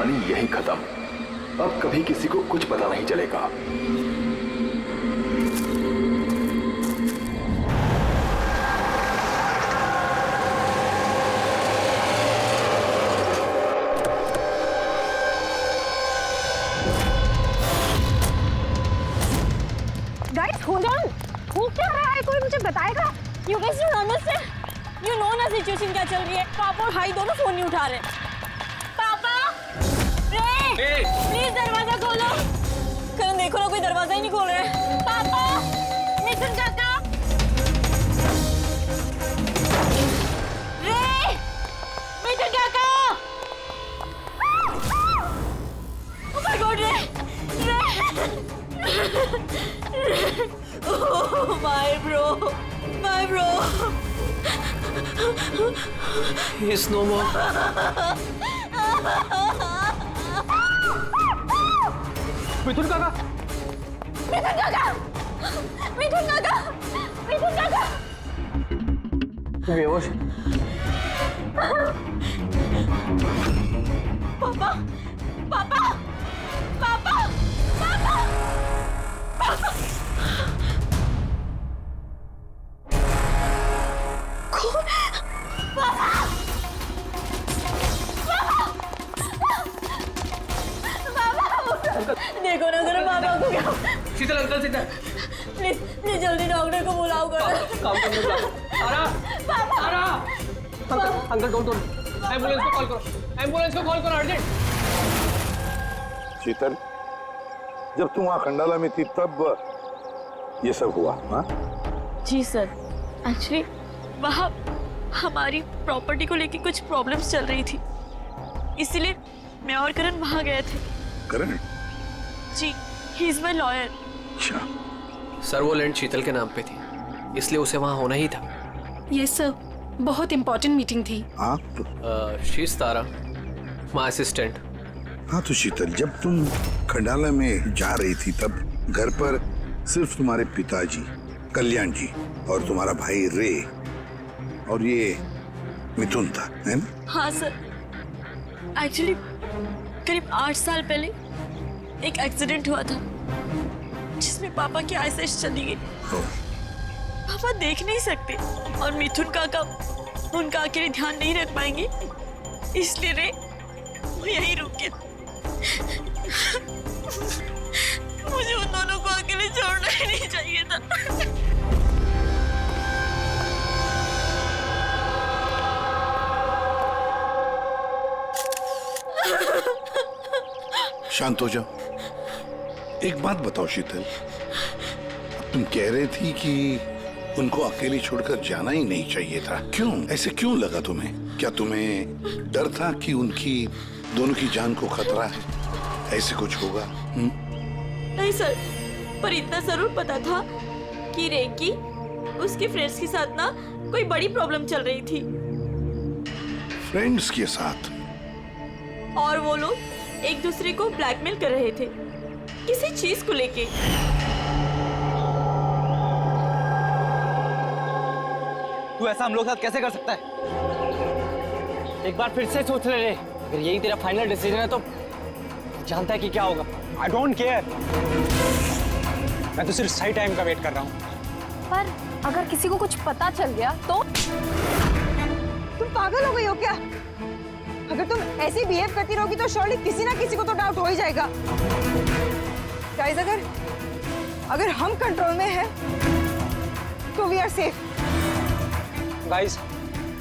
कहानी यहीं खत्म। अब कभी किसी को कुछ पता नहीं चलेगा। हो क्या रहा है, कोई मुझे बताएगा? You guys don't understand. You know ना सिचुएशन क्या चल रही है। पापा और भाई दोनों फोन नहीं उठा रहे। पापा, रे, प्लीज दरवाजा खोलो। करण देखो ना, कोई दरवाजा ही नहीं खोल रहा है। पापा, मिथुन काका, रे, मिथुन काका। Oh my God, रे, Oh, my bro. He's no more. मिथुन काका, बेहोश। पापा, पापा, पापा, पापा, पापा। देखो ना जरा पापा को क्या। शीतल अंकल सीधा। प्लीज जल्दी डॉक्टर को बुलाओ करो। काम करने बुलाओ। आरा। अंकल डोंट एम्बुलेंस को कॉल करो अर्जेंट। शीतल, जब तुम वहाँ खंडाला में थी तब ये सब हुआ? हाँ जी सर, एक्चुअली वहाँ हमारी प्रॉपर्टी को लेके कुछ प्रॉब्लम्स चल रही थी, इसीलिए मैं और करण वहाँ गए थे। करण? जी, ही इज माय लॉयर। अच्छा। सर वो लैंड शीतल के नाम पे थी, इसलिए उसे वहाँ होना ही था। यस सर, बहुत इंपॉर्टेंट मीटिंग थी। आप? She is Tara, my assistant. हाँ तो शीतल, जब तुम खंडाला में जा रही थी तब घर पर सिर्फ तुम्हारे पिताजी कल्याण जी और तुम्हारा भाई रे और ये मिथुन था, है ना? हाँ सर, एक्चुअली करीब 8 साल पहले एक एक्सीडेंट हुआ था जिसमें पापा की आईसाइट चली गई। पापा देख नहीं सकते और मिथुन काका उनका अकेले ध्यान नहीं रख पाएंगे, इसलिए रे वो यहीं रुक गए। मुझे उन दोनों को अकेले छोड़ना ही नहीं चाहिए था। शांत हो जाओ। एक बात बताओ शीतल, तुम कह रही थी कि उनको अकेले छोड़कर जाना ही नहीं चाहिए था, क्यों? ऐसे क्यों लगा तुम्हें? क्या तुम्हें डर था कि उनकी दोनों की जान को खतरा है, ऐसे कुछ होगा? नहीं सर, पर इतना जरूर पता था कि रे की उसके फ्रेंड्स के साथ ना कोई बड़ी प्रॉब्लम चल रही थी। फ्रेंड्स के साथ? और वो लोग एक दूसरे को ब्लैकमेल कर रहे थे किसी चीज को लेके। तू ऐसा हम लोग साथ कैसे कर सकता है? एक बार फिर से सोच ले रे, अगर यही तेरा फाइनल डिसीजन है तो जानता है कि क्या होगा। I don't care. मैं तो सिर्फ सही टाइम का वेट कर रहा हूँ। पर अगर किसी को कुछ पता चल गया तो? तुम पागल हो गई हो क्या? अगर तुम ऐसे बिहेव करती रहोगी तो श्योरली किसी ना किसी को तो डाउट हो ही जाएगा। गाइस, अगर हम कंट्रोल में हैं तो वी आर सेफ। गाइस,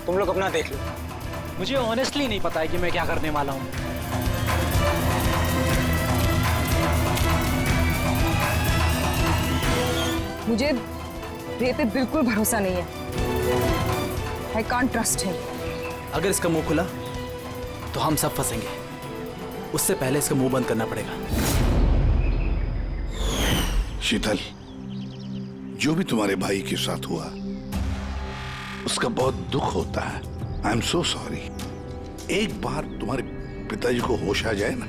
तुम लोग अपना देख लो। मुझे ऑनेस्टली नहीं पता है कि मैं क्या करने वाला हूँ। मुझे रे पे बिल्कुल भरोसा नहीं है। I can't trust him. अगर इसका मुंह खुला तो हम सब फंसेंगे। उससे पहले इसका मुंह बंद करना पड़ेगा। शीतल, जो भी तुम्हारे भाई के साथ हुआ उसका बहुत दुख होता है। I am so sorry. एक बार तुम्हारे पिताजी को होश आ जाए ना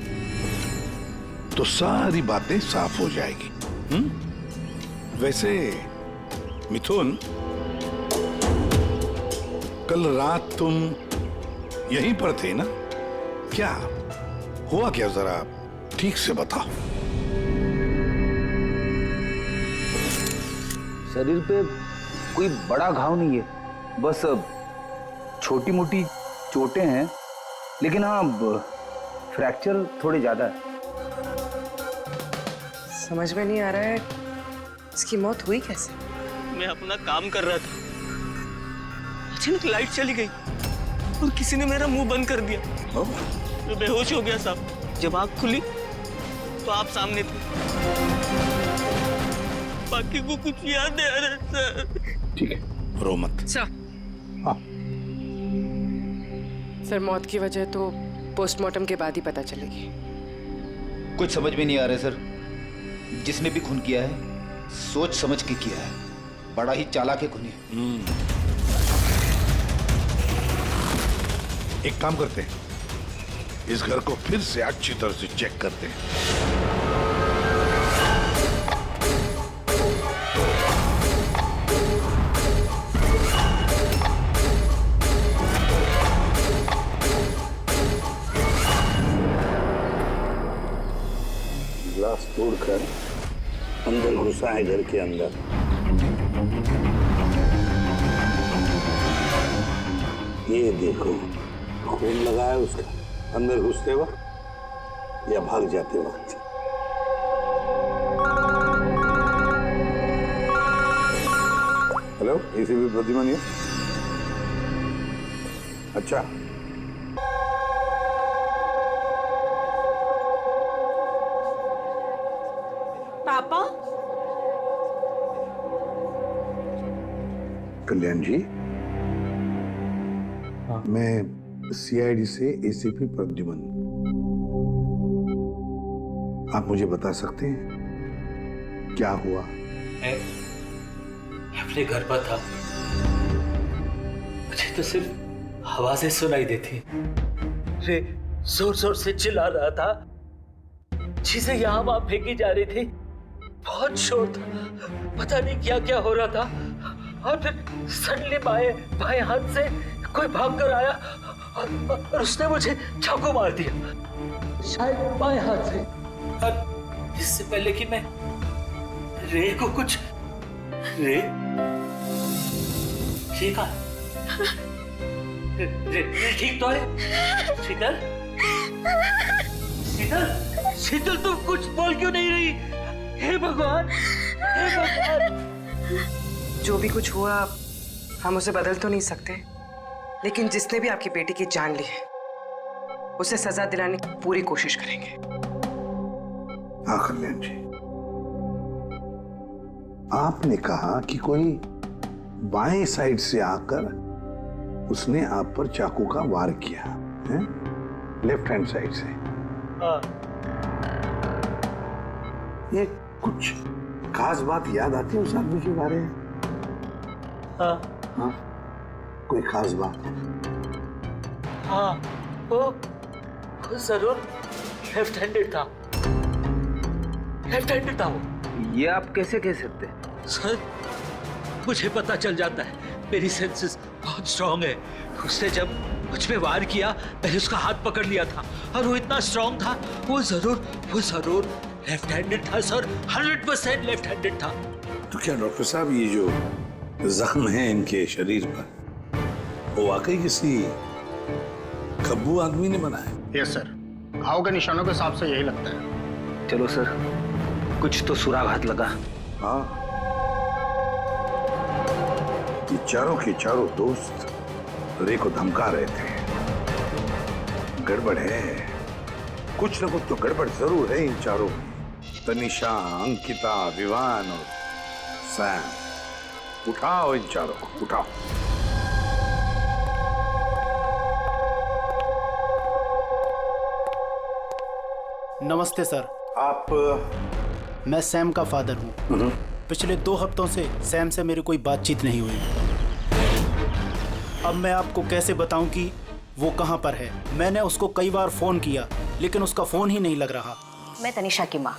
तो सारी बातें साफ हो जाएगी। वैसे मिथुन, कल रात तुम यहीं पर थे ना? क्या हुआ क्या, जरा ठीक से बताओ। शरीर पे कोई बड़ा घाव नहीं है, बस छोटी मोटी चोटें हैं, लेकिन हाँ फ्रैक्चर थोड़े ज्यादा है। समझ में नहीं आ रहा है इसकी मौत हुई कैसे। मैं अपना काम कर रहा था, अचानक लाइट चली गई और किसी ने मेरा मुंह बंद कर दिया। मैं बेहोश हो गया साहब। जब आँख खुली तो आप सामने थे। बाकी को कुछ याद नहीं आ रहा सर। ठीक है, रो मत। सर, हाँ। सर मौत की वजह तो पोस्टमार्टम के बाद ही पता चलेगी। कुछ समझ में नहीं आ रहा है सर। जिसने भी खून किया है सोच समझ के किया है, बड़ा ही चालाक है खूनी। एक काम करते हैं, इस घर को फिर से अच्छी तरह से चेक करते हैं। ग्लास तोड़कर अंदर घुसा है घर के अंदर। ये देखो, खून लगा है उसका अंदर घुसते वक्त या भाग जाते वक्त। Hello, ACP Pradyuman. अच्छा, पापा? कल्याण जी, मैं सीआईडी से एसीपी प्रद्युमन। आप मुझे बता सकते हैं क्या हुआ? मैं अपने घर पर था, मुझे तो सिर्फ आवाजें सुनाई देती। रे जोर जोर से चिल्ला रहा था, चीजें यहाँ वहां फेंकी जा रही थी, बहुत शोर था, पता नहीं क्या क्या हो रहा था। और फिर सडनली बाएं हाथ से कोई भाग कर आया और उसने मुझे चाकू मार दिया, शायद बाएं हाथ से। और इससे पहले कि मैं रे को कुछ रे ठीक है, रे ठीक तो है? शीतल, शीतल, शीतल तुम कुछ बोल क्यों नहीं रही? हे भगवान, हे भगवान। जो भी कुछ हुआ हम उसे बदल तो नहीं सकते, लेकिन जिसने भी आपकी बेटी की जान ली है उसे सजा दिलाने की पूरी कोशिश करेंगे। हाँ कल्याण जी, आपने कहा कि कोई बाएं साइड से आकर उसने आप पर चाकू का वार किया है, लेफ्ट हैंड साइड से। ये कुछ खास बात याद आती है उस आदमी के बारे में? हाँ, कोई खास बात? हाँ, वो जरूर लेफ्ट हैंडेड था, लेफ्ट हैंडेड था वो। ये आप कैसे कह सकते हैं? सर, मुझे पता चल जाता है, मेरी सेंसेस बहुत स्ट्रांग है। उसने जब मुझ पे वार किया, मैंने उसका हाथ पकड़ लिया था और वो इतना स्ट्रांग था, वो जरूर लेफ्ट हैंडेड था सर, 100% लेफ्ट हैंडेड था। तो क्या डॉक्टर साहब, ये जो जख्म है इनके शरीर पर, वो वाकई किसी खब्बू आदमी ने बनाया? यस सर, घाव के निशानों के हिसाब से यही लगता है। चलो सर, कुछ तो सुराग लगा। हाँ, ये चारों के चारों दोस्त रे को धमका रहे थे। गड़बड़ है, कुछ न कुछ तो गड़बड़ जरूर है इन चारों में। तनिषा, अंकिता, विवान और सैम। उठाओ इन चारों को, उठाओ। नमस्ते सर। आप? मैं सैम का फादर हूँ। पिछले 2 हफ्तों से सैम से मेरी कोई बातचीत नहीं हुई। अब मैं आपको कैसे बताऊं कि वो कहाँ पर है। मैंने उसको कई बार फोन किया, लेकिन उसका फोन ही नहीं लग रहा। मैं तनिषा की माँ।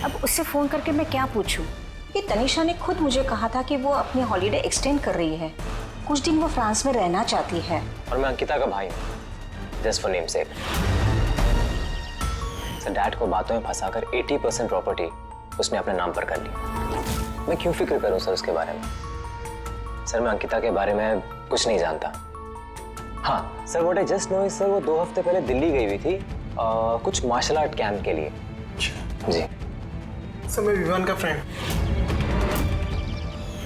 अब उससे फोन करके मैं क्या पूछूं? कि तनिषा ने खुद मुझे कहा था कि वो अपनी हॉलीडे एक्सटेंड कर रही है, कुछ दिन वो फ्रांस में रहना चाहती है। और मैं अंकिता का भाई हूँ। Just for name sec. Sir dad को बातों में फंसाकर 80% प्रॉपर्टी उसने अपने नाम पर कर ली। मैं क्यों फिक्र करूं सर उसके बारे में? सर मैं अंकिता के बारे में कुछ नहीं जानता। हाँ sir, what I just know is sir वो 2 हफ्ते पहले दिल्ली गई हुई थी कुछ मार्शल आर्ट कैंप के लिए। जी सर मैं विवान का फ्रेंड।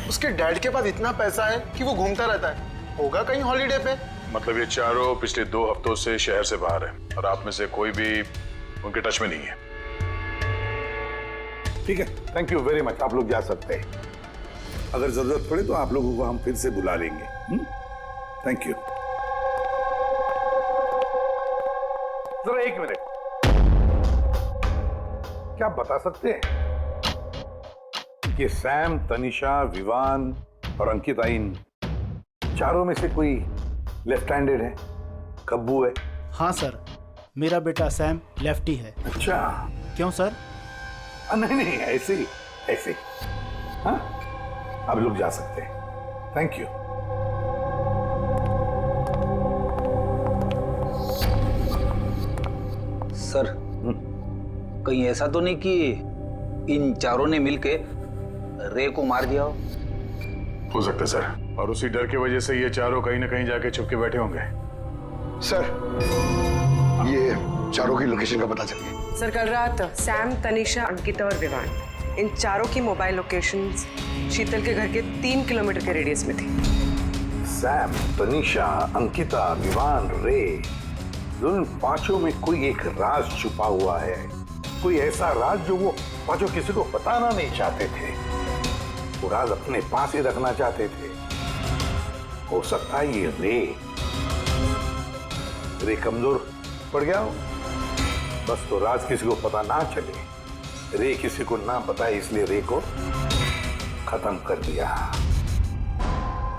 उसके डैड के पास इतना पैसा है कि वो घूमता रहता है। होगा कहीं हॉलीडे पे। मतलब ये चारों पिछले 2 हफ्तों से शहर से बाहर है और आप में से कोई भी उनके टच में नहीं है। ठीक है, थैंक यू वेरी मच। आप लोग जा सकते हैं। अगर जरूरत पड़े तो आप लोगों को हम फिर से बुला लेंगे। Thank you. जरा 1 मिनट, क्या आप बता सकते हैं कि सैम, तनिषा, विवान और अंकिता इन चारों में से कोई लेफ्ट हैंडेड है? कब्बू है? हाँ सर, मेरा बेटा सैम लेफ्टी है। अच्छा, क्यों सर? नहीं नहीं, ऐसे ही ऐसे ही। हाँ, आप लोग जा सकते हैं। Thank you. सर कहीं ऐसा तो नहीं कि इन चारों ने मिलके रे को मार दिया हो सकता है सर, और उसी डर की वजह से ये चारों कहीं ना कहीं जाके छुप के बैठे होंगे। सर ये चारों की लोकेशन का पता चल गया। सर कल रात सैम, तनिषा, अंकिता और विवान इन चारों की मोबाइल लोकेशंस शीतल के घर के 3 किलोमीटर के रेडियस में थी। सैम, तनिषा, अंकिता, विवान, रे, उन पांचों में कोई एक राज छुपा हुआ है। कोई ऐसा राज जो वो पांचों किसी को बताना नहीं चाहते थे। वो राज अपने पास ही रखना चाहते थे। हो सकता है ये रे कमजोर पड़ गया हो, बस तो राज किसी को पता ना चले। रे किसी को ना बताए, इसलिए रे को खत्म कर दिया।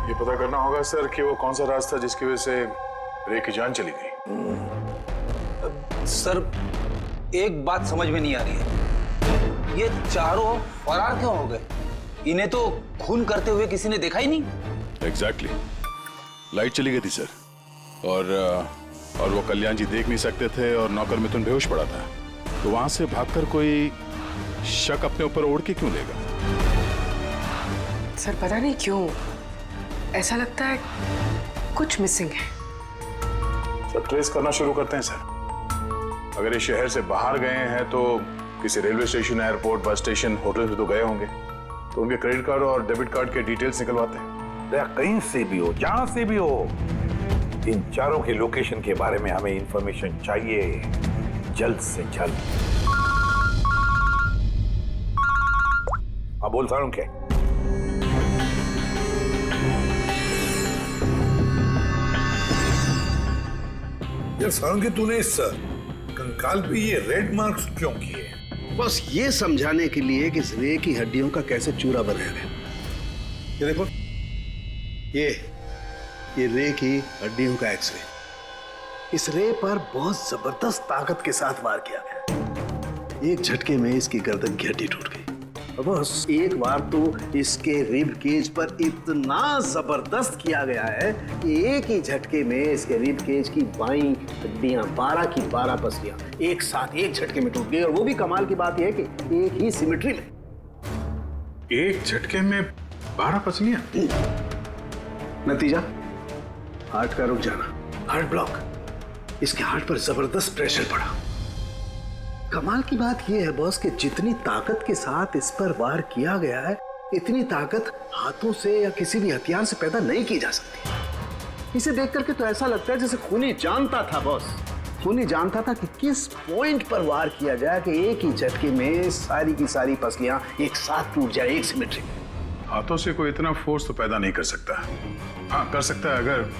ये पता करना होगा सर कि वो कौन सा राज था जिसकी वजह से रे की जान चली गई। सर एक बात समझ में नहीं आ रही है, ये चारों फरार क्यों हो गए? इन्हें तो खून करते हुए किसी ने देखा ही नहीं। एग्जैक्टली, लाइट चली गई थी सर, और वो कल्याण जी देख नहीं सकते थे और नौकर मिथुन बेहोश पड़ा था। तो वहां से भागकर कोई शक अपने ऊपर ओढ़ के क्यों लेगा? सर पता नहीं क्यों ऐसा लगता है कुछ मिसिंग है। सर ट्रेस करना शुरू करते हैं सर। अगर ये शहर से बाहर गए हैं तो किसी railway station, airport, bus station, hotel में तो गए होंगे। तो उनके क्रेडिट कार्ड और डेबिट कार्ड के डिटेल्स निकलवाते हैं। कहीं से भी हो, जहां से भी हो, इन चारों के लोकेशन के बारे में हमें इंफॉर्मेशन चाहिए जल्द से जल्द। अब बोल सारूं क्या? यार सारूं, तूने इस कंकाल पे ये रेड मार्क्स क्यों किए? बस ये समझाने के लिए कि इस रे की हड्डियों का कैसे चूरा बनाया गया। ये देखो, ये रे की हड्डियों का एक्सरे। इस रे पर बहुत जबरदस्त ताकत के साथ वार किया गया। एक झटके में इसकी गर्दन की हड्डी टूट गई। बस एक बार तो इसके रिब केज पर इतना जबरदस्त किया गया है कि एक ही झटके में इसके रिब केज की बाईं हड्डियां 12 की 12 पसलियां एक साथ एक झटके में टूट गई। और वो भी कमाल की बात यह है कि एक ही सिमेट्री में। एक झटके में 12 पसलियां? नतीजा हार्ट का रुक जाना, हार्ट ब्लॉक। इसके हार्ट पर जबरदस्त प्रेशर पड़ा। कमाल की बात यह है बॉस कि जितनी ताकत के साथ इस पर वार किया गया है, इतनी ताकत हाथों से या किसी भी हथियार से पैदा नहीं की जा सकती। इसे देख करके तो ऐसा लगता है जैसे खूनी जानता था बॉस। खूनी जानता था कि किस पॉइंट पर वार किया जाए कि एक ही झटके में सारी की सारी पसलियां एक साथ टूट जाए, एक सिमेट्री में। हाथों से कोई इतना फोर्स तो पैदा नहीं कर सकता। हाँ कर सकता है अगर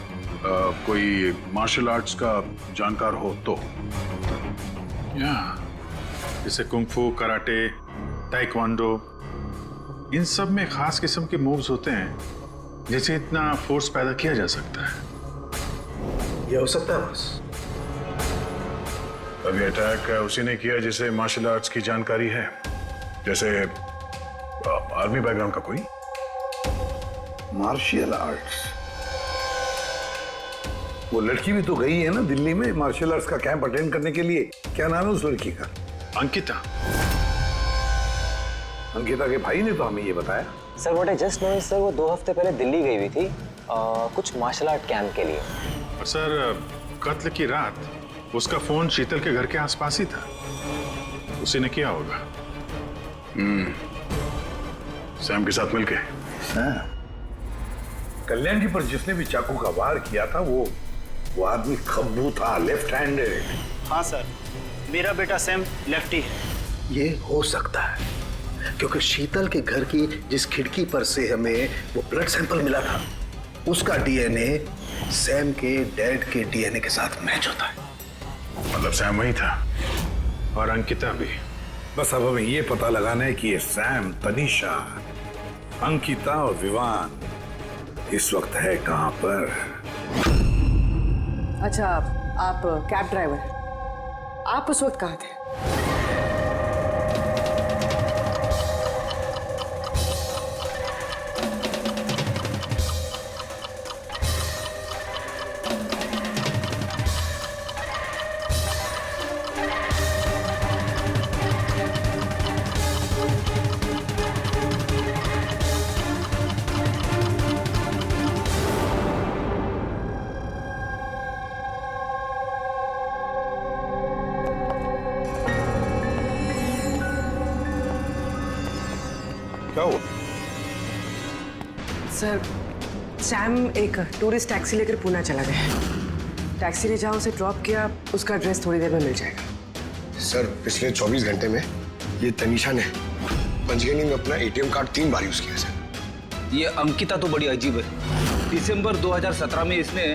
कोई मार्शल आर्ट्स का जानकार हो तो। जैसे कुंग-फू, कराटे, ताइक्वांडो, इन सब में खास किस्म के मूव्स होते हैं जैसे इतना फोर्स पैदा किया जा सकता है। यह हो सकता है बस। अभी अटैक उसी ने किया जिसे मार्शल आर्ट्स की जानकारी है, जैसे आर्मी बैकग्राउंड का कोई। Martial arts? वो लड़की भी तो गई है ना दिल्ली में मार्शल आर्ट्स का कैंप अटेंड करने के लिए। क्या नाम है उस लड़की का? अंकिता। अंकिता के भाई ने तो हमें ये बताया। Sir what I just know sir, वो 2 हफ्ते पहले दिल्ली गई हुई थी कुछ मार्शल आर्ट कैंप के लिए। और सर कत्ल की रात उसका फोन शीतल के घर के आसपास ही था, उसी ने किया होगा। सैम के साथ मिलके। कल्याण की पर जिसने भी चाकू का वार किया था वो आदमी खब्बू था, लेफ्ट हैंडेड। हाँ सर, मेरा बेटा सैम लेफ्टी है। ये हो सकता है क्योंकि शीतल के घर की जिस खिड़की पर से हमें वो ब्लड सैंपल मिला था, उसका डीएनए सैम के डैड के डीएनए के साथ मैच होता है। मतलब सैम वही था और अंकिता भी। बस अब हमें ये पता लगाना है कि ये सैम, तनीषा, अंकिता और विवान इस वक्त है कहां पर। अच्छा, आप कैब ड्राइवर, आप उस वक्त कहाँ थे? क्या हुआ? सर, सैम एक टूरिस्ट टैक्सी लेकर पूना चला गया। टैक्सी ने जहाँ उसे ड्रॉप किया उसका एड्रेस थोड़ी देर में मिल जाएगा। सर पिछले 24 घंटे में ये तनीषा ने पंचगनी में अपना एटीएम कार्ड 3 बार यूज किया सर। ये अंकिता तो बड़ी अजीब है। दिसंबर 2017 में इसने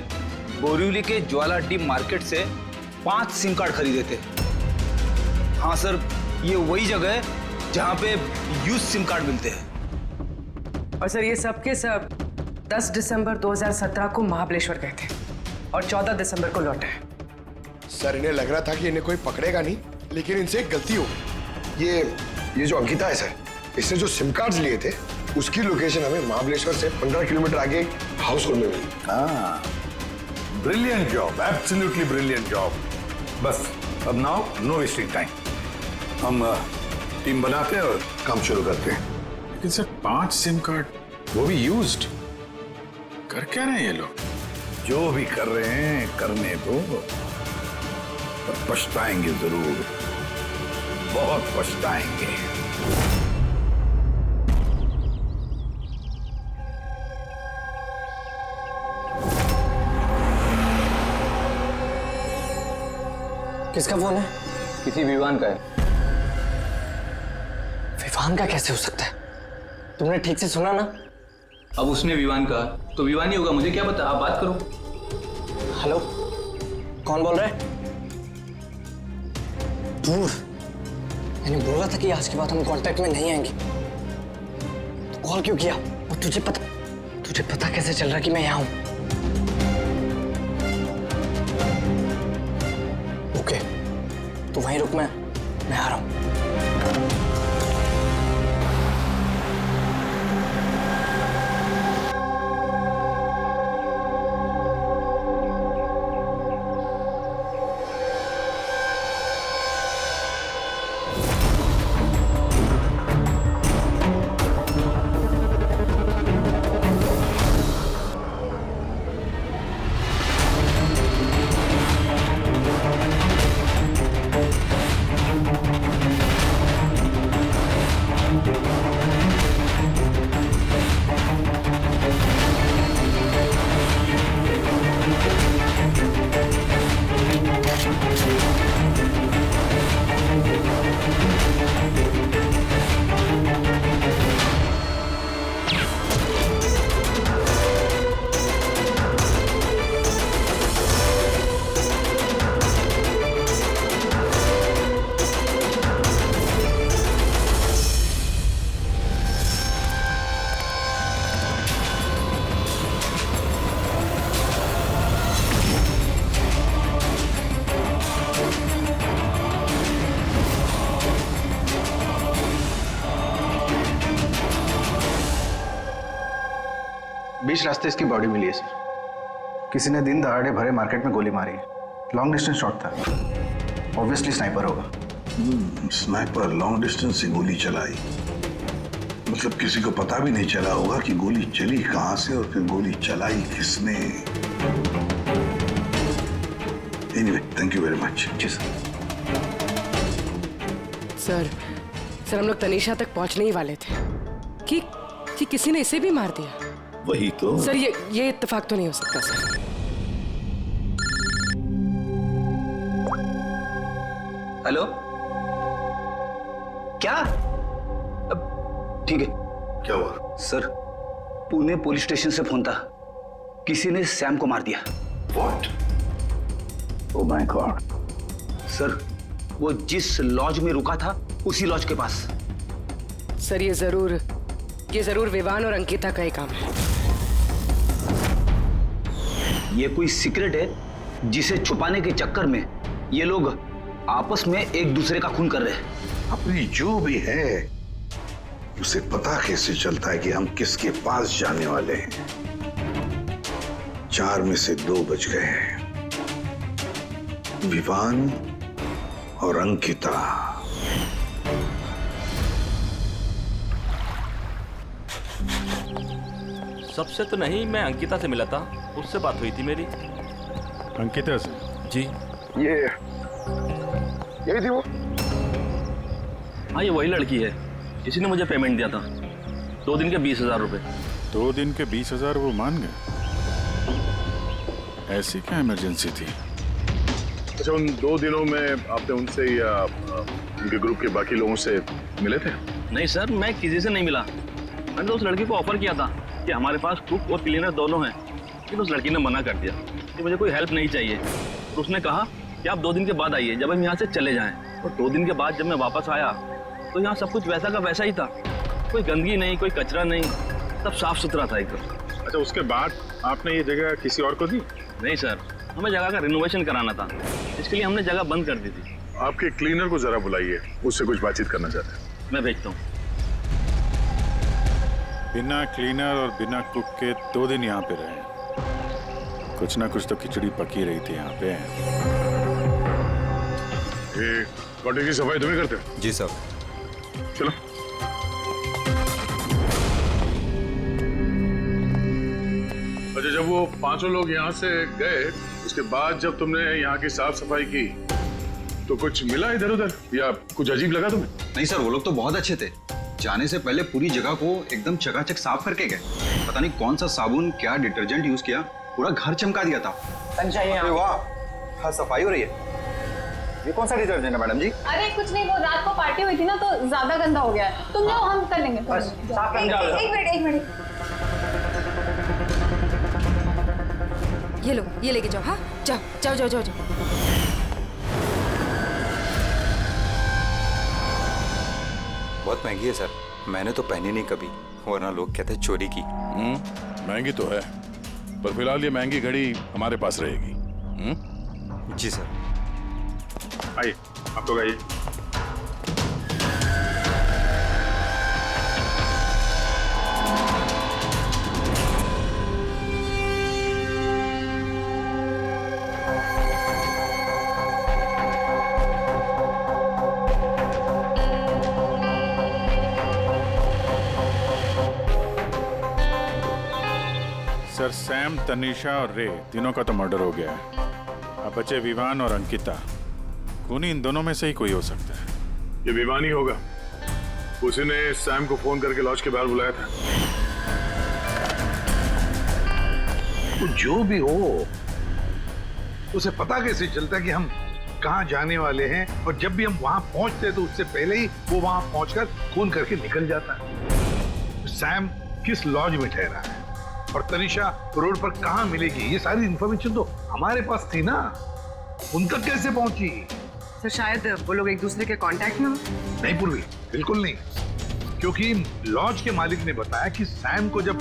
बोरिवली के ज्वाला डी मार्केट से 5 सिम कार्ड खरीदे थे। हाँ सर, ये वही जगह है जहाँ पे यूज सिम कार्ड मिलते हैं। और सर ये सब के सब 10 दिसंबर 2017 को महाबलेश्वर गए थे और 14 दिसंबर को लौटे। सर इन्हें लग रहा था कि इन्हें कोई पकड़ेगा नहीं, लेकिन इनसे एक गलती हो गई। ये जो अंकिता है सर, इसने जो सिम कार्ड्स लिए थे उसकी लोकेशन हमें महाबलेश्वर से 15 किलोमीटर आगे हाउस होल्ड में मिली। हाँ, brilliant job, absolutely brilliant job. बस अब नाउ नो वेस्टिंग टाइम, हम टीम बनाते हैं और काम शुरू करते हैं। लेकिन सर 5 सिम कार्ड, वो भी यूज्ड, कर क्या रहे हैं ये लोग? जो भी कर रहे हैं करने दो, पर पछताएंगे जरूर, बहुत पछताएंगे। किसका फोन है? किसी विवान का है। विवान का कैसे हो सकता है? तुमने ठीक से सुना ना? अब उसने विवान कहा तो विवान ही होगा, मुझे क्या पता, आप बात करो। हेलो, कौन बोल रहा है? दूर, मैंने बोला था कि आज के बाद हम कांटेक्ट में नहीं आएंगे, तो कॉल क्यों किया? और तुझे पता कैसे चल रहा कि मैं यहाँ हूं? ओके, तो वहीं रुक, मैं आ रहा हूं। बीच रास्ते इसकी बॉडी मिली है सर। किसी ने दिन दहाड़े भरे मार्केट में गोली मारी। लॉन्ग डिस्टेंस शॉट था, ऑब्वियसली स्नाइपर होगा। स्नाइपर लॉन्ग डिस्टेंस से गोली चलाई, मतलब किसी को पता भी नहीं चला होगा कि गोली चली कहां से और फिर गोली चलाई किसने। Anyway, thank you very much. जी सर। सर हम लोग तनीषा तक पहुंचने ही वाले थे कि किसी ने इसे भी मार दिया। वही तो सर, ये इत्तेफाक तो नहीं हो सकता सर। हेलो, क्या? ठीक है। क्या हुआ? सर, पुणे पुलिस स्टेशन से फोन था, किसी ने सैम को मार दिया। What? Oh my God. Sir, वो जिस लॉज में रुका था उसी लॉज के पास। सर, ये जरूर विवान और अंकिता का ही काम है। ये कोई सीक्रेट है जिसे छुपाने के चक्कर में ये लोग आपस में एक दूसरे का खून कर रहे हैं। अपनी जो भी है उसे पता कैसे चलता है कि हम किसके पास जाने वाले हैं? 4 में से 2 बच गए हैं, विवान और अंकिता। सबसे तो नहीं, मैं अंकिता से मिला था, उससे बात हुई थी मेरी। अंकिता से? जी। यही थी वो? हाँ, ये वही लड़की है, इसी ने मुझे पेमेंट दिया था, 2 दिन के 20,000 रुपए। 2 दिन के 20,000 वो मान गए? ऐसी क्या इमरजेंसी थी? अच्छा, उन 2 दिनों में आपने उनसे या उनके ग्रुप के बाकी लोगों से मिले थे? नहीं सर, मैं किसी से नहीं मिला। मैंने तो उस लड़की को ऑफर किया था कि हमारे पास कुक और क्लीनर दोनों हैं, लेकिन उस लड़की ने मना कर दिया कि मुझे कोई हेल्प नहीं चाहिए। तो उसने कहा कि आप 2 दिन के बाद आइए, जब हम यहाँ से चले जाएं। और 2 दिन के बाद जब मैं वापस आया तो यहाँ सब कुछ वैसा का वैसा ही था, कोई गंदगी नहीं, कोई कचरा नहीं, सब साफ सुथरा था एकदम। अच्छा, उसके बाद आपने ये जगह किसी और को दी? नहीं सर, हमें जगह का रिनोवेशन कराना था, इसके लिए हमने जगह बंद कर दी थी। आपके क्लीनर को जरा बुलाइए, उससे कुछ बातचीत करना चाहते हैं। मैं भेजता हूँ। बिना क्लीनर और बिना कुक के 2 दिन यहाँ पे रहे, कुछ ना कुछ तो खिचड़ी पकी रही थी यहाँ पे। ये कॉटेज की सफाई तुम ही करते हो? जी सर। चलो। अच्छा, जब वो 5 लोग यहाँ से गए, उसके बाद जब तुमने यहाँ की साफ सफाई की तो कुछ मिला इधर उधर या कुछ अजीब लगा तुम्हें? नहीं सर, वो लोग तो बहुत अच्छे थे, जाने से पहले पूरी जगह को एकदम चकाचक साफ करके गए। पता नहीं कौन सा साबुन, क्या डिटर्जेंट यूज किया, पूरा घर चमका दिया था। वाह, हाँ सफाई हो रही है। ये कौन सा डिटर्जेंट है मैडम जी? अरे कुछ नहीं, वो रात को पार्टी हुई थी ना तो ज्यादा गंदा हो गया है। तुम जाओ, हम कर लेंगे। बस साफ करके डालो। एक मिनट। ये लो, ये लेके जाओ। हाँ, जाओ। बहुत महंगी है सर, मैंने तो पहनी नहीं कभी, वरना लोग कहते हैं चोरी की। महंगी तो है, पर फिलहाल ये महंगी घड़ी हमारे पास रहेगी। जी सर। आइए, आप लोग आइए। सर, सैम, तनीषा और रे तीनों का तो मर्डर हो गया है। अब बचे विवान और अंकिता। खूनी इन दोनों में से ही कोई हो सकता है। ये विवान ही होगा, उसी ने सैम को फोन करके लॉज के बाहर बुलाया था। तो जो भी हो, उसे पता कैसे चलता है कि हम कहाँ जाने वाले हैं? और जब भी हम वहां पहुंचते हैं तो उससे पहले ही वो वहां पहुंचकर फोन करके निकल जाता है। सैम किस लॉज में ठहरा है और तनीषा रोड पर कहाँ मिलेगी, ये सारी इंफॉर्मेशन तो हमारे पास थी ना, उन तक कैसे पहुंची? सर, शायद वो लोग एक दूसरे के कांटेक्ट में हो। नहीं पूर्वी, बिल्कुल नहीं, क्योंकि लॉज के मालिक ने बताया कि सैम को जब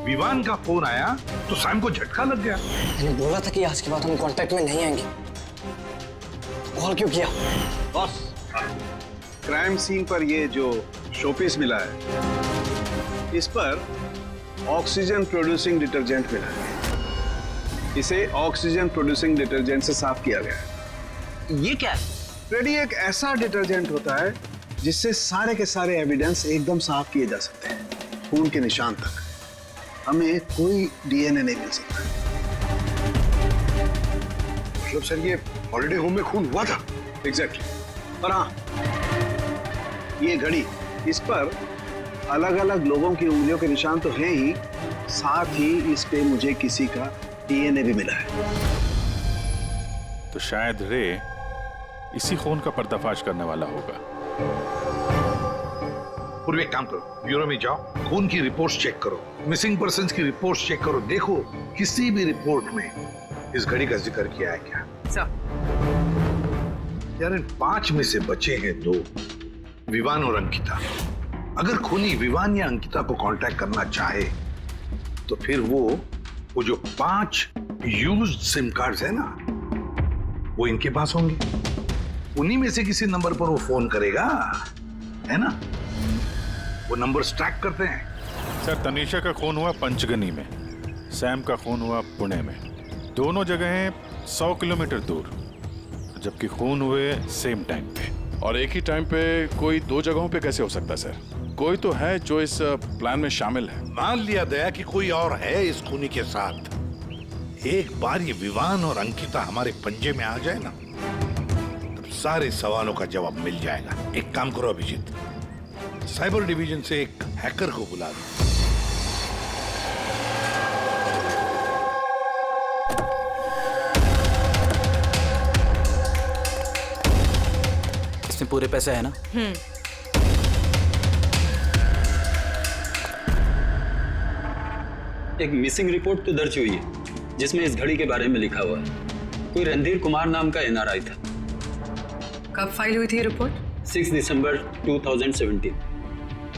विवान का फोन आया तो सैम को झटका लग गया। मैंने बोला था कि आज के बाद हम कांटेक्ट में नहीं आएंगे, कॉल क्यों किया? बॉस, क्राइम सीन पर ये जो शोपीस मिला है, इस पर ऑक्सीजन प्रोड्यूसिंग डिटर्जेंट मिला है। इसे ऑक्सीजन प्रोड्यूसिंग डिटर्जेंट से साफ किया गया है। ये क्या है? फ्रेडी, एक ऐसा डिटर्जेंट होता है जिससे सारे के सारे एविडेंस एकदम साफ किए जा सकते हैं, खून के निशान तक। हमें कोई डीएनए नहीं मिल सकता। मतलब सर ये हॉलिडे होम में खून हुआ था? एग्जैक्टली। पर हाँ, ये घड़ी, इस पर अलग अलग लोगों की उंगलियों के निशान तो हैं ही, साथ ही इस पे मुझे किसी का डीएनए भी मिला है। तो शायद रे इसी खून का पर्दाफाश करने वाला होगा। पूर्व एक काम करो, ब्यूरो में जाओ, खून की रिपोर्ट्स चेक करो, मिसिंग पर्सन्स की रिपोर्ट्स चेक करो, देखो किसी भी रिपोर्ट में इस घड़ी का जिक्र किया है क्या। यार इन 5 में से बचे हैं 2, विवान और अंकिता। अगर खूनी विवान या अंकिता को कांटेक्ट करना चाहे तो फिर वो जो 5 यूज्ड सिम कार्ड्स है ना, वो इनके पास होंगे। उन्हीं में से किसी नंबर पर वो फोन करेगा, है ना? वो नंबर ट्रैक करते हैं। सर तनीषा का खून हुआ पंचगनी में, सैम का खून हुआ पुणे में। दोनों जगहें 100 किलोमीटर दूर, जबकि खून हुए सेम टाइम पे। और एक ही टाइम पे कोई 2 जगहों पे कैसे हो सकता है सर? कोई तो है जो इस प्लान में शामिल है। मान लिया दया कि कोई और है इस खूनी के साथ। एक बार ये विवान और अंकिता हमारे पंजे में आ जाए ना, तब सारे सवालों का जवाब मिल जाएगा। एक काम करो अभिजीत, साइबर डिवीजन से एक हैकर को बुला दो। इसमें पूरे पैसे है ना? एक मिसिंग रिपोर्ट तो दर्ज हुई है जिसमें इस घड़ी के बारे में लिखा हुआ है। कोई रणधीर कुमार नाम का एनआरआई था। कब फाइल हुई थी रिपोर्ट? 6 दिसंबर 2017।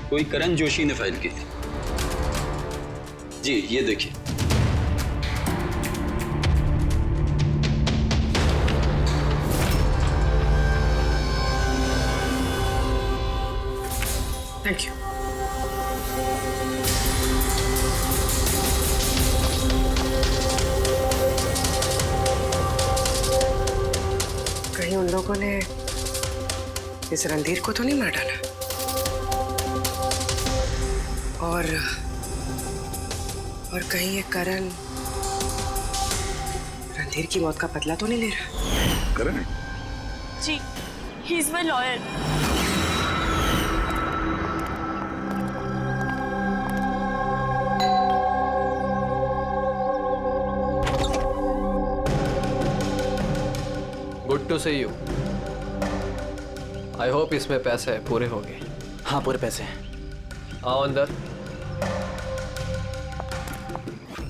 कोई करण जोशी ने फाइल की थी। जी ये देखिए। Thank you. कहीं उन लोगों ने इस रणधीर को तो नहीं मार डाला? और कहीं ये करण रणधीर की मौत का बदला तो नहीं ले रहा? करण? जी, he is my lawyer. Good to see you. I hope इसमें पैसे पूरे होंगे। हाँ पूरे पैसे हैं। आओ अंदर।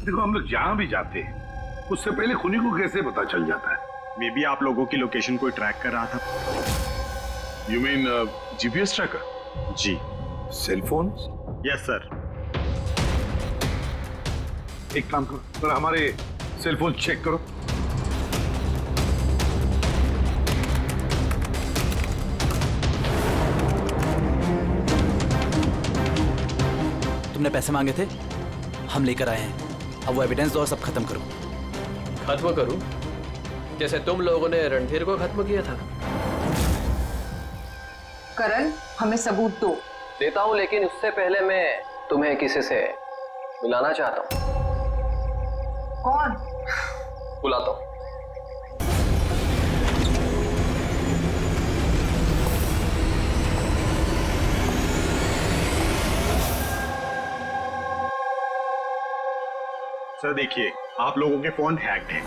देखो हम लोग जहां भी जाते हैं उससे पहले खूनी को कैसे पता चल जाता है? मे बी आप लोगों की लोकेशन कोई ट्रैक कर रहा था। You mean GPS tracker? जी। Cell phone? Yes sir. एक काम करो, पर हमारे सेल फोन चेक करो। तुमने पैसे मांगे थे, हम लेकर आए हैं। अब वो एविडेंस दो और सब खत्म करो। खत्म करूं? जैसे तुम लोगों ने रणधीर को खत्म किया था। करण, हमें सबूत दो। देता हूं, लेकिन उससे पहले मैं तुम्हें किसी से मिलाना चाहता हूं। कौन? बुलाता हूं। सर देखिए, आप लोगों के फोन हैक्ड हैं।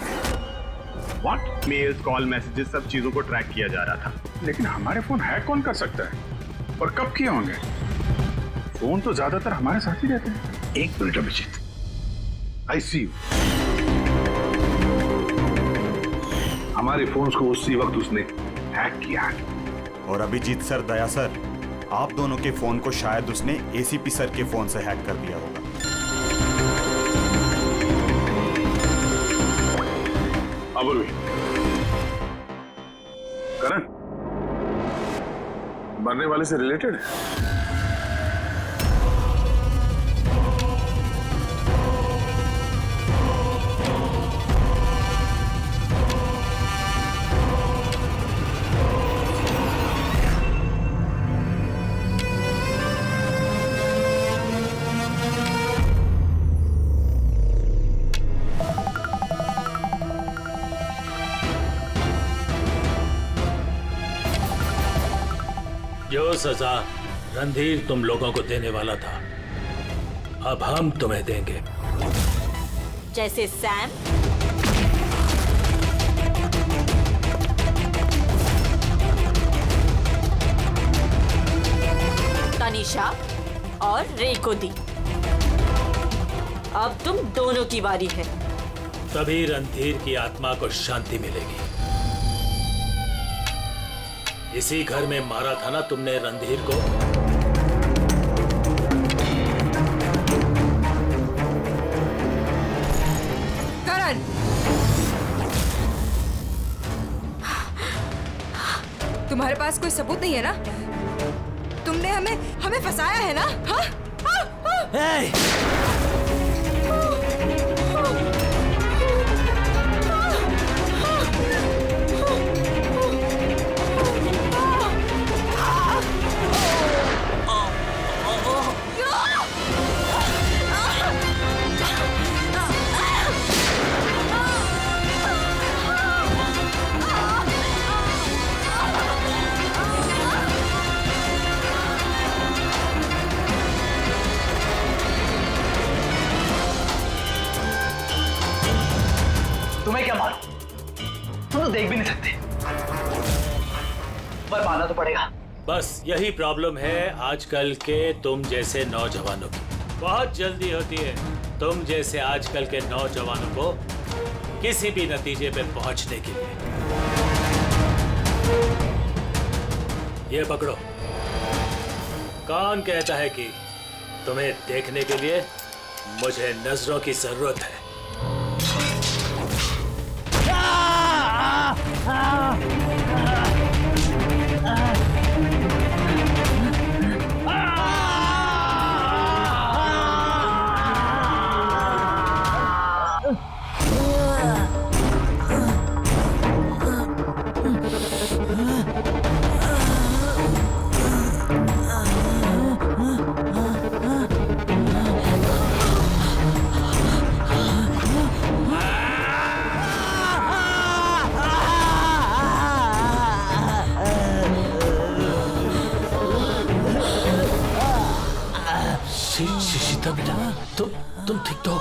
व्हाट? मेल्स, कॉल, मैसेजेस, सब चीजों को ट्रैक किया जा रहा था। लेकिन हमारे फोन हैक कौन कर सकता है? और कब किए होंगे? फोन तो ज्यादातर हमारे साथ ही रहते हैं। एक minute Abhijit, I see you. हमारे फोन्स को उसी वक्त उसने हैक किया है। और अभिजीत सर, दया सर, आप दोनों के फोन को शायद उसने एसीपी सर के फोन से हैक कर दिया होगा। करण मरने वाले से रिलेटेड है? जो सजा रणधीर तुम लोगों को देने वाला था, अब हम तुम्हें देंगे। जैसे सैम, तनिषा और रे को दी। अब तुम दोनों की बारी है। तभी रणधीर की आत्मा को शांति मिलेगी। इसी घर में मारा था ना तुमने रणधीर को? करण, तुम्हारे पास कोई सबूत नहीं है ना? तुमने हमें फंसाया है ना? हाँ? तुम्हें क्या मालूम? तुम तो देख भी नहीं सकते, पर मानना तो पड़ेगा। बस यही प्रॉब्लम है आजकल के तुम जैसे नौजवानों की। बहुत जल्दी होती है तुम जैसे आजकल के नौजवानों को किसी भी नतीजे पे पहुंचने के लिए। ये पकड़ो। कौन कहता है कि तुम्हें देखने के लिए मुझे नजरों की जरूरत है? शीता बेटा, तुम ठीक तो?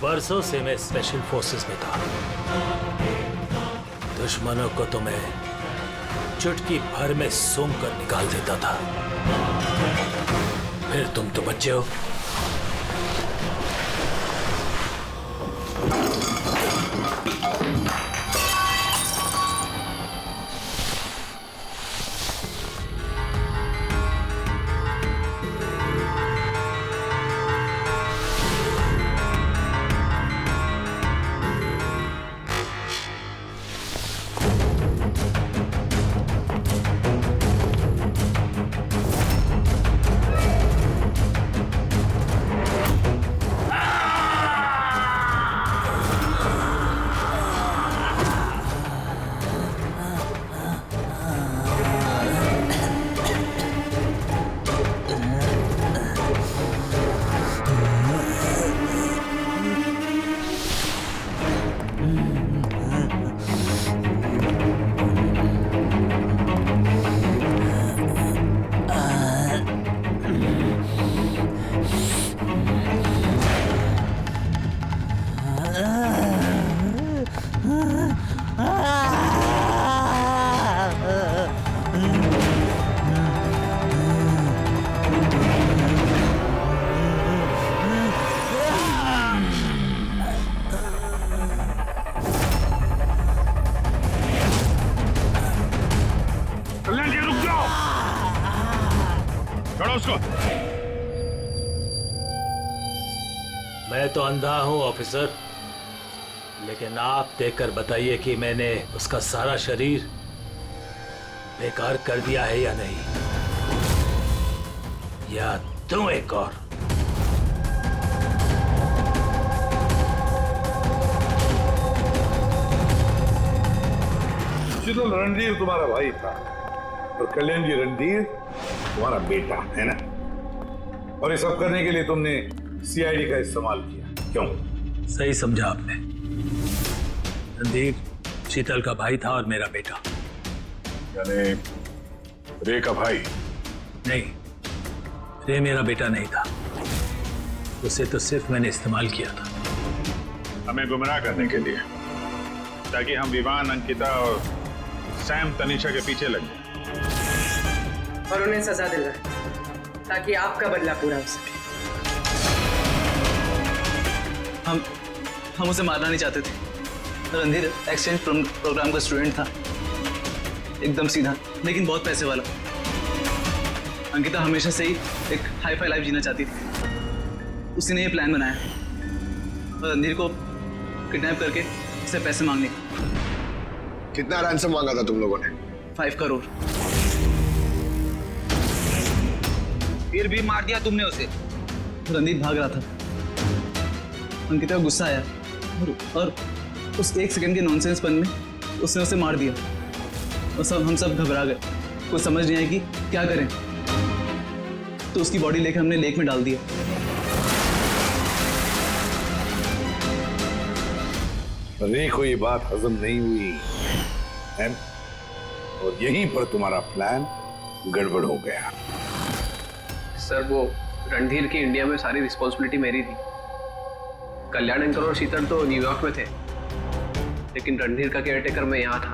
बरसों से मैं स्पेशल फोर्सेस में था। दुश्मनों को तो मैं चुटकी भर में सूंघ कर निकाल देता था। फिर तुम तो बच्चे हो। छोड़ो उसको। मैं तो अंधा हूं ऑफिसर, लेकिन आप देखकर बताइए कि मैंने उसका सारा शरीर बेकार कर दिया है या नहीं, या तुम एक और। शीतल, रणधीर तुम्हारा भाई था और कल्याण जी रणधीर तुम्हारा बेटा है ना। और ये सब करने के लिए तुमने सीआईडी का इस्तेमाल किया, क्यों? सही समझा आपने। रणधीर शीतल का भाई था और मेरा बेटा। यानी रे का भाई? नहीं, रे मेरा बेटा नहीं था, उसे तो सिर्फ मैंने इस्तेमाल किया था। हमें गुमराह करने के लिए, ताकि हम विवान, अंकिता और सैम तनीषा के पीछे लग जाए और उन्हें सजा दिलवाए, ताकि आपका बदला पूरा हो सके। हम उसे मारना नहीं चाहते थे। रणधीर एक्सचेंज प्रोग्राम का स्टूडेंट था, एकदम सीधा लेकिन बहुत पैसे वाला। अंकिता हमेशा से ही एक हाई फाई लाइफ जीना चाहती थी। उसी ने ये प्लान बनाया और रणधीर को किडनैप करके उससे पैसे मांगने। कितना रैंसम मांगा था तुम लोगों ने? 5 करोड़। फिर भी मार दिया तुमने उसे। रणधीर भाग रहा था, अंकिता को गुस्सा आया और उस 1 सेकंड के नॉनसेंसपन में उसने उसे मार दिया। और हम सब घबरा गए, कुछ समझ नहीं आया कि क्या करें। तो उसकी बॉडी लेकर हमने लेक में डाल दिया। रे को ये बात हजम नहीं हुई है? और यहीं पर तुम्हारा प्लान गड़बड़ हो गया। सर, वो रणधीर की इंडिया में सारी रिस्पॉन्सिबिलिटी मेरी थी। कल्याण अंकल और शीतल तो न्यूयॉर्क में थे, लेकिन रणधीर का केयरटेकर मैं यहाँ था।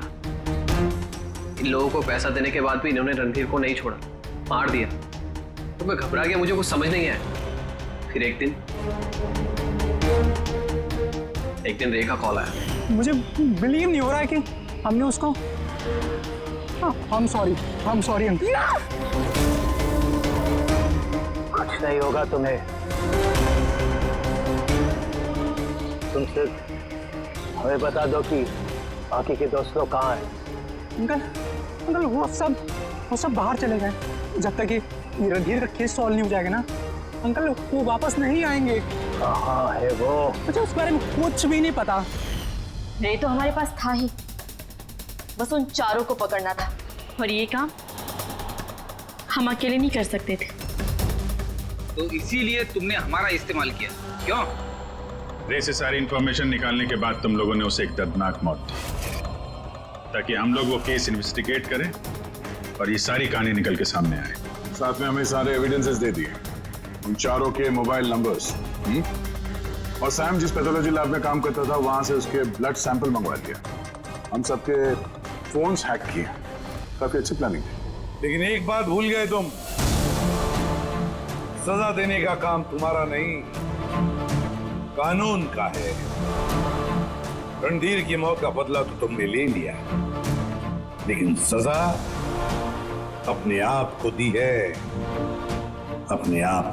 इन लोगों को पैसा देने के बाद भी इन्होंने रणधीर को नहीं छोड़ा, मार दिया। तो मैं घबरा गया, मुझे कुछ समझ नहीं आया। फिर एक दिन रे का कॉल आया। मुझे बिलीव नहीं हो रहा है कि हमने उसको। I'm sorry uncle. कुछ नहीं होगा तुम्हें, तुम सिर्फ हमें बता दो कि बाकी के दोस्त लोग कहाँ हैं। अंकल वो सब बाहर चले गए। जब तक ये रणधीर का केस सॉल्व नहीं हो जाएगा ना अंकल, वो वापस नहीं आएंगे। कहाँ है वो? मुझे उस बारे में कुछ भी नहीं पता। रे तो हमारे पास था ही, बस उन चारों को पकड़ना था। और ये काम हम अकेले नहीं कर सकते थे। तो इसीलिए तुमने हमारा इस्तेमाल किया, क्यों? रे से सारी इंफॉर्मेशन निकालने के बाद तुम लोगों ने उसे एक दर्दनाक मौत दी, ताकि हम लोग वो केस इन्वेस्टिगेट करें और ये सारी कहानी निकल के सामने आए। साथ में हमें सारे एविडेंसेस दे दिए, उन चारों के मोबाइल नंबर्स, और सैम जिस पैथोलॉजी लैब में काम करता था वहां से उसके ब्लड सैंपल मंगवा दिया। हम सबके फोन्स हैक किए। काफी अच्छी प्लानिंग थी। लेकिन एक बात भूल गए तुम, सजा देने का काम तुम्हारा नहीं, कानून का है। रणधीर की मौत का बदला तो तुमने ले लिया, लेकिन सजा अपने आप को दी है, अपने आप